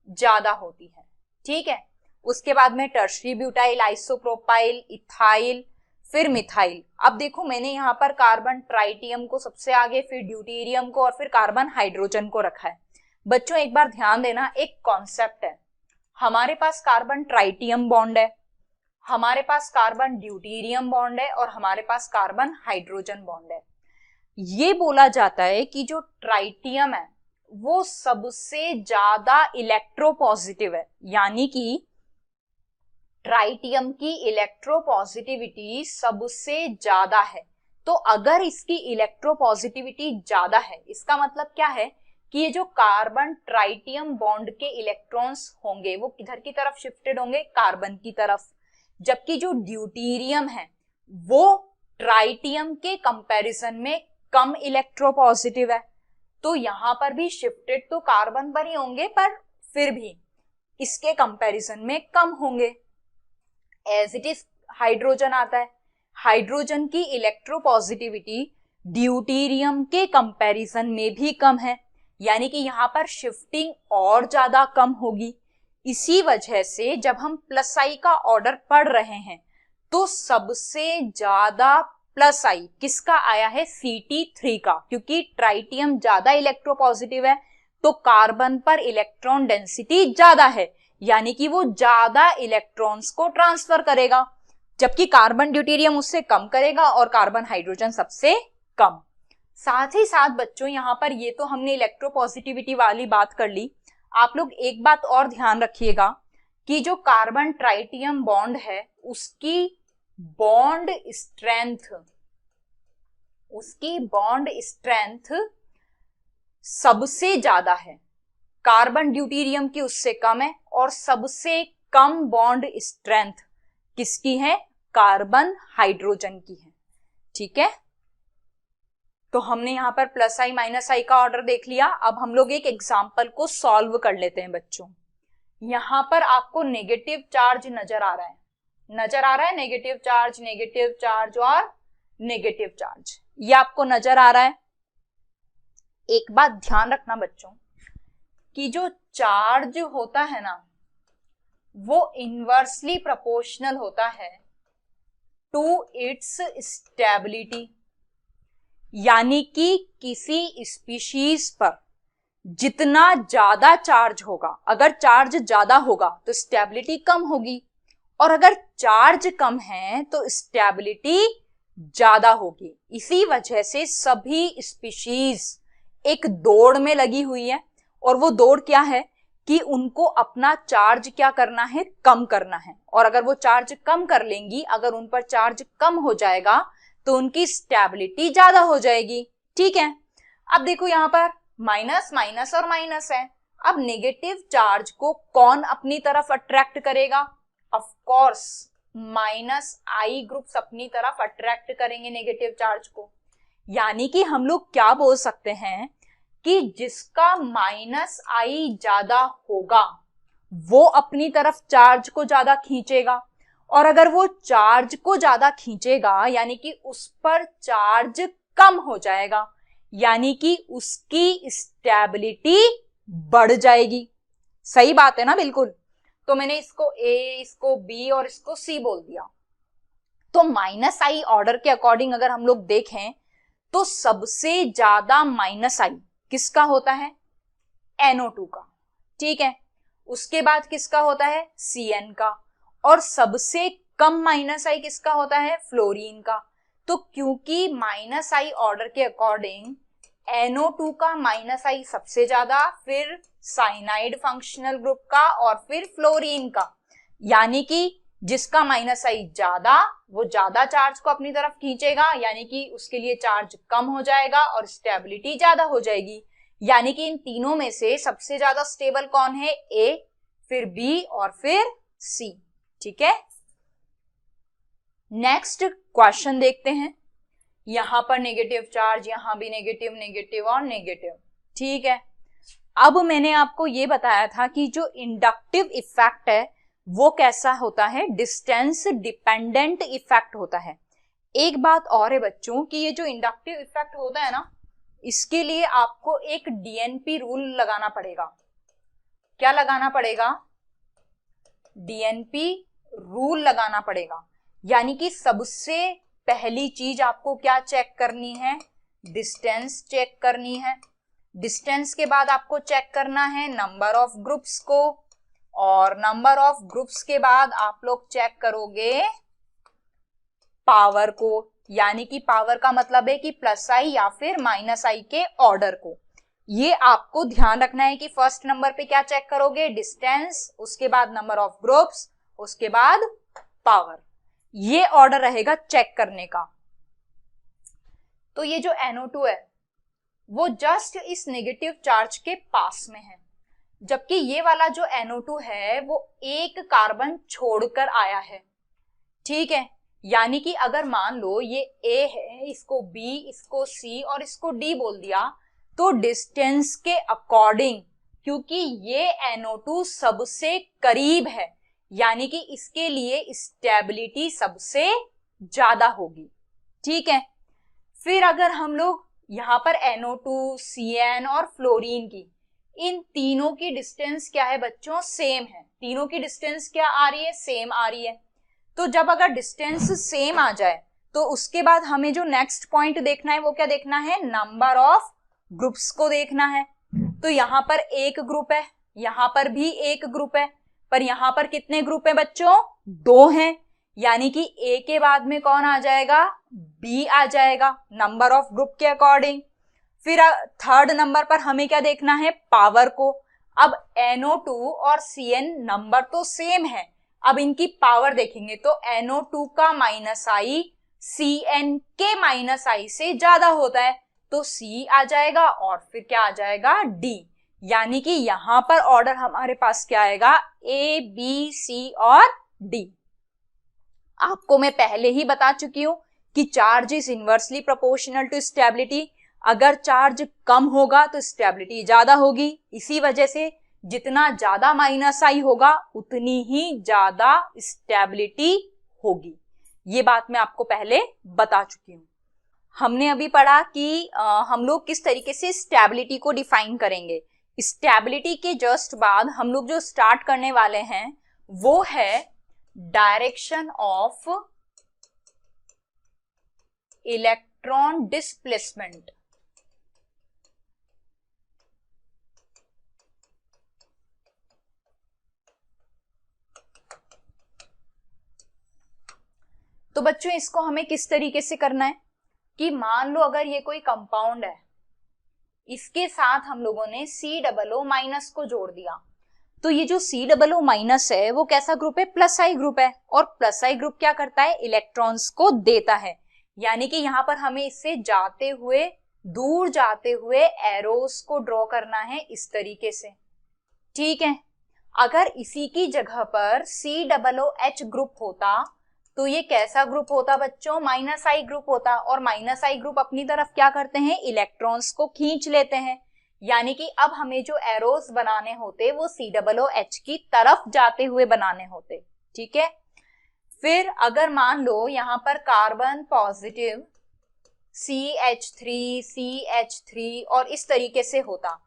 ज्यादा होती है। ठीक है, उसके बाद में टर्शरी ब्यूटाइल, आइसोप्रोपाइल, इथाइल, फिर मिथाइल। अब देखो मैंने यहाँ पर कार्बन ट्राइटियम को सबसे आगे, फिर ड्यूटेरियम को और फिर कार्बन हाइड्रोजन को रखा है। बच्चों एक बार ध्यान देना, एक कॉन्सेप्ट है, हमारे पास कार्बन ट्राइटियम बॉन्ड है, हमारे पास कार्बन ड्यूटेरियम बॉन्ड है और हमारे पास कार्बन हाइड्रोजन बॉन्ड है। ये बोला जाता है कि जो ट्राइटियम है वो सबसे ज्यादा इलेक्ट्रोपॉजिटिव है, यानी कि ट्राइटियम की इलेक्ट्रोपॉजिटिविटी सबसे ज्यादा है। तो अगर इसकी इलेक्ट्रोपॉजिटिविटी ज्यादा है, इसका मतलब क्या है कि ये जो कार्बन ट्राइटियम बॉन्ड के इलेक्ट्रॉन्स होंगे वो किधर की तरफ शिफ्टेड होंगे? कार्बन की तरफ। जबकि जो ड्यूटेरियम है वो ट्राइटियम के कंपैरिजन में कम इलेक्ट्रोपॉजिटिव है, तो यहां पर भी शिफ्टेड तो कार्बन पर ही होंगे पर फिर भी इसके कंपैरिजन में कम होंगे। एज इट इज हाइड्रोजन आता है, हाइड्रोजन की इलेक्ट्रोपॉजिटिविटी ड्यूटेरियम के कंपैरिजन में भी कम है, यानी कि यहां पर शिफ्टिंग और ज्यादा कम होगी। इसी वजह से जब हम प्लस आई का ऑर्डर पढ़ रहे हैं तो सबसे ज्यादा प्लस आई किसका आया है? Ct3 का, क्योंकि ट्राइटियम ज्यादा इलेक्ट्रोपॉजिटिव है तो कार्बन पर इलेक्ट्रॉन डेंसिटी ज्यादा है, यानी कि वो ज्यादा इलेक्ट्रॉन्स को ट्रांसफर करेगा, जबकि कार्बन ड्यूटेरियम उससे कम करेगा और कार्बन हाइड्रोजन सबसे कम। साथ ही साथ बच्चों यहाँ पर ये तो हमने इलेक्ट्रोपॉजिटिविटी वाली बात कर ली। आप लोग एक बात और ध्यान रखिएगा कि जो कार्बन ट्राइटियम बॉन्ड है उसकी बॉन्ड स्ट्रेंथ सबसे ज्यादा है, कार्बन ड्यूटेरियम की उससे कम है, और सबसे कम बॉन्ड स्ट्रेंथ किसकी है? कार्बन हाइड्रोजन की है। ठीक है, तो हमने यहाँ पर प्लस आई माइनस आई का ऑर्डर देख लिया। अब हम लोग एक एग्जाम्पल को सॉल्व कर लेते हैं बच्चों। यहाँ पर आपको नेगेटिव चार्ज नजर आ रहा है, नेगेटिव चार्ज और नेगेटिव चार्ज, ये आपको नजर आ रहा है। एक बात ध्यान रखना बच्चों कि जो चार्ज होता है ना वो इनवर्सली प्रोपोर्शनल होता है टू इट्स स्टेबिलिटी, यानी कि किसी स्पीशीज पर जितना ज्यादा चार्ज होगा, अगर चार्ज ज्यादा होगा तो स्टेबिलिटी कम होगी, और अगर चार्ज कम है तो स्टेबिलिटी ज्यादा होगी। इसी वजह से सभी स्पीशीज एक दौड़ में लगी हुई है, और वो दौड़ क्या है कि उनको अपना चार्ज क्या करना है, कम करना है। और अगर वो चार्ज कम कर लेंगी, अगर उन पर चार्ज कम हो जाएगा तो उनकी स्टेबिलिटी ज्यादा हो जाएगी। ठीक है, अब देखो यहाँ पर माइनस माइनस और माइनस है। अब नेगेटिव चार्ज को कौन अपनी तरफ अट्रैक्ट करेगा? Of course minus I groups अपनी तरफ अट्रैक्ट करेंगे नेगेटिव चार्ज को। यानी कि हम लोग क्या बोल सकते हैं कि जिसका माइनस आई ज्यादा होगा वो अपनी तरफ चार्ज को ज्यादा खींचेगा, और अगर वो चार्ज को ज्यादा खींचेगा यानी कि उस पर चार्ज कम हो जाएगा, यानी कि उसकी स्टेबिलिटी बढ़ जाएगी। सही बात है ना? बिल्कुल। तो मैंने इसको ए, इसको बी और इसको सी बोल दिया। तो माइनस आई ऑर्डर के अकॉर्डिंग अगर हम लोग देखें तो सबसे ज्यादा माइनस आई किसका होता है? NO2 का। ठीक है, उसके बाद किसका होता है? CN का। और सबसे कम माइनस आई किसका होता है? फ्लोरीन का। तो क्योंकि माइनस आई ऑर्डर के अकॉर्डिंग NO2 का माइनस आई सबसे ज्यादा, फिर साइनाइड फंक्शनल ग्रुप का, और फिर फ्लोरीन का, यानी कि जिसका माइनस आई ज्यादा वो ज्यादा चार्ज को अपनी तरफ खींचेगा, यानी कि उसके लिए चार्ज कम हो जाएगा और स्टेबिलिटी ज्यादा हो जाएगी। यानी कि इन तीनों में से सबसे ज्यादा स्टेबल कौन है? A, फिर B और फिर C। ठीक है, नेक्स्ट क्वेश्चन देखते हैं। यहां पर नेगेटिव चार्ज, यहां भी नेगेटिव, नेगेटिव और नेगेटिव। ठीक है, अब मैंने आपको ये बताया था कि जो इंडक्टिव इफेक्ट है वो कैसा होता है? डिस्टेंस डिपेंडेंट इफेक्ट होता है। एक बात और है बच्चों कि ये जो इंडक्टिव इफेक्ट होता है ना, इसके लिए आपको एक DNP रूल लगाना पड़ेगा। क्या लगाना पड़ेगा? DNP रूल लगाना पड़ेगा। यानी कि सबसे पहली चीज आपको क्या चेक करनी है? डिस्टेंस चेक करनी है। डिस्टेंस के बाद आपको चेक करना है नंबर ऑफ ग्रुप्स को, और नंबर ऑफ ग्रुप्स के बाद आप लोग चेक करोगे पावर को। यानी कि पावर का मतलब है कि प्लस आई या फिर माइनस आई के ऑर्डर को। ये आपको ध्यान रखना है कि फर्स्ट नंबर पे क्या चेक करोगे? डिस्टेंस, उसके बाद नंबर ऑफ ग्रुप्स, उसके बाद पावर। ये ऑर्डर रहेगा चेक करने का। तो ये जो NO2 है वो जस्ट इस नेगेटिव चार्ज के पास में है, जबकि ये वाला जो NO2 है वो एक कार्बन छोड़कर आया है। ठीक है, यानी कि अगर मान लो ये A है, इसको B, इसको C और इसको D बोल दिया, तो डिस्टेंस के अकॉर्डिंग क्योंकि ये NO2 सबसे करीब है, यानी कि इसके लिए स्टेबिलिटी सबसे ज्यादा होगी। ठीक है, फिर अगर हम लोग यहां पर NO2, CN और फ्लोरीन की, इन तीनों की डिस्टेंस क्या है बच्चों? सेम है। तीनों की डिस्टेंस क्या आ रही है? सेम आ रही है। तो जब अगर डिस्टेंस सेम आ जाए तो उसके बाद हमें जो नेक्स्ट पॉइंट देखना है वो क्या देखना है? नंबर ऑफ ग्रुप्स को देखना है। तो यहां पर एक ग्रुप है, यहां पर भी एक ग्रुप है, पर यहां पर कितने ग्रुप है बच्चों? 2 हैं। यानी कि A के बाद में कौन आ जाएगा? B आ जाएगा नंबर ऑफ ग्रुप के अकॉर्डिंग। फिर थर्ड नंबर पर हमें क्या देखना है? पावर को। अब NO2 और CN नंबर तो सेम है, अब इनकी पावर देखेंगे तो NO2 का माइनस आई CN के माइनस आई से ज्यादा होता है, तो C आ जाएगा और फिर क्या आ जाएगा? D। यानी कि यहां पर ऑर्डर हमारे पास क्या आएगा? A, B, C और D। आपको मैं पहले ही बता चुकी हूं कि charge is inversely proportional to stability. अगर चार्ज कम होगा तो स्टेबिलिटी ज्यादा होगी, इसी वजह से जितना ज्यादा माइनस आई होगा उतनी ही ज्यादा स्टेबिलिटी होगी। ये बात मैं आपको पहले बता चुकी हूं। हमने अभी पढ़ा कि हम लोग किस तरीके से स्टेबिलिटी को डिफाइन करेंगे। स्टेबिलिटी के जस्ट बाद हम लोग जो स्टार्ट करने वाले हैं वो है डायरेक्शन ऑफ इलेक्ट्रॉन डिस्प्लेसमेंट। तो बच्चों इसको हमें किस तरीके से करना है कि मान लो अगर ये कोई कंपाउंड है, इसके साथ हम लोगों ने COO माइनस को जोड़ दिया, तो ये जो COO माइनस है वो कैसा ग्रुप है? प्लस आई ग्रुप है। और प्लस आई ग्रुप क्या करता है? इलेक्ट्रॉन्स को देता है। यानी कि यहां पर हमें इससे जाते हुए, दूर जाते हुए एरोस को ड्रॉ करना है इस तरीके से, ठीक है। अगर इसी की जगह पर COOH ग्रुप होता तो ये कैसा ग्रुप होता बच्चों? माइनस आई ग्रुप होता। और माइनस आई ग्रुप अपनी तरफ क्या करते हैं? इलेक्ट्रॉन्स को खींच लेते हैं। यानी कि अब हमें जो एरोस बनाने होते वो COOH की तरफ जाते हुए बनाने होते, ठीक है। फिर अगर मान लो यहां पर कार्बन पॉजिटिव CH3 और इस तरीके से होता,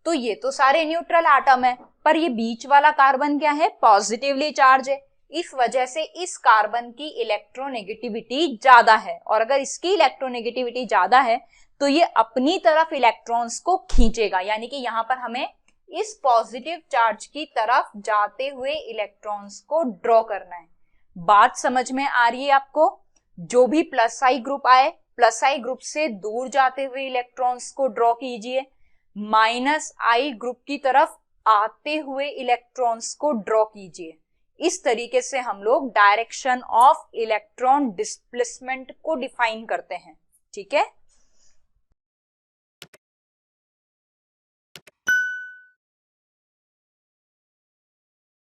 तो ये तो सारे न्यूट्रल एटम है, पर ये बीच वाला कार्बन क्या है? पॉजिटिवली चार्ज है। इस वजह से इस कार्बन की इलेक्ट्रोनेगेटिविटी ज्यादा है, और अगर इसकी इलेक्ट्रोनेगेटिविटी ज्यादा है तो ये अपनी तरफ इलेक्ट्रॉन्स को खींचेगा। यानी कि यहां पर हमें इस पॉजिटिव चार्ज की तरफ जाते हुए इलेक्ट्रॉन्स को ड्रॉ करना है। बात समझ में आ रही है आपको? जो भी प्लस आई ग्रुप आए, प्लस आई ग्रुप से दूर जाते हुए इलेक्ट्रॉन्स को ड्रॉ कीजिए, माइनस आई ग्रुप की तरफ आते हुए इलेक्ट्रॉन्स को ड्रॉ कीजिए। इस तरीके से हम लोग डायरेक्शन ऑफ इलेक्ट्रॉन डिस्प्लेसमेंट को डिफाइन करते हैं, ठीक है।